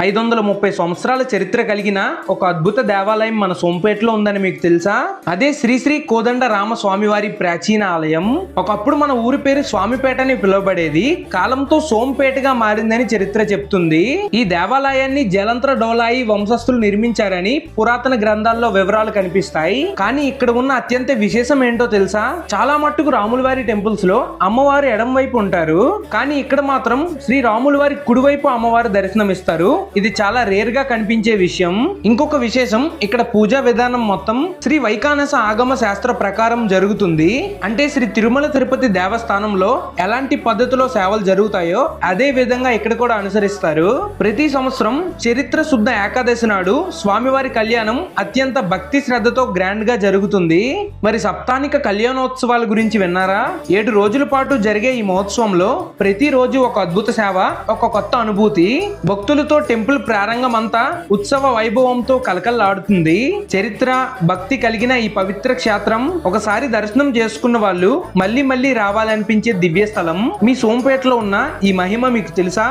530 సంవత్సరాల చరిత్ర కలిగిన ఒక అద్భుత దేవాలయం మన సోంపేటలో ఉందని మీకు తెలుసా? అదే శ్రీ కోదండ రామ స్వామివారి ప్రాచీన ఆలయం. ఒకప్పుడు మన ఊరి పేరు స్వామిపేట అని పిలువబడేది, కాలంతో సోంపేటగా మారిందని చరిత్ర చెప్తుంది. ఈ దేవాలయాన్ని జలంత్ర డోలాయి వంశస్థులు నిర్మించారని పురాతన గ్రంథాల్లో వివరాలు కనిపిస్తాయి. కానీ ఇక్కడ ఉన్న అత్యంత విశేషం ఏంటో తెలుసా? చాలా మట్టుకు రాముల వారి టెంపుల్స్ లో అమ్మవారు ఎడం వైపు ఉంటారు, కానీ ఇక్కడ మాత్రం శ్రీ రాముల వారి కుడివైపు అమ్మవారు దర్శనమిస్తారు. ఇది చాలా రేర్ గా కనిపించే విషయం. ఇంకొక విశేషం, ఇక్కడ పూజా విధానం మొత్తం శ్రీ వైఖానస ఆగమ శాస్త్ర ప్రకారం జరుగుతుంది. అంటే శ్రీ తిరుమల తిరుపతి దేవస్థానంలో ఎలాంటి పద్ధతిలో సేవలు జరుగుతాయో అదే విధంగా ఇక్కడ కూడా అనుసరిస్తారు. ప్రతి సంవత్సరం చరిత్ర శుద్ధ ఏకాదశి నాడు స్వామివారి కళ్యాణం అత్యంత భక్తి శ్రద్ధతో గ్రాండ్ గా జరుగుతుంది. మరి సప్తానిక కళ్యాణోత్సవాల గురించి విన్నారా? 7 రోజుల పాటు జరిగే ఈ మహోత్సవంలో ప్రతి రోజు ఒక అద్భుత సేవ, ఒక కొత్త అనుభూతి. భక్తులతో టెంపుల్ ప్రారంభం అంతా ఉత్సవ వైభవంతో కలకల్లాడుతుంది. చరిత్ర, భక్తి కలిగిన ఈ పవిత్ర క్షేత్రం ఒకసారి దర్శనం చేసుకున్న వాళ్ళు మళ్ళీ మళ్ళీ రావాలనిపించే దివ్య స్థలం. మీ సోంపేటలో ఉన్న ఈ మహిమ మీకు తెలుసా?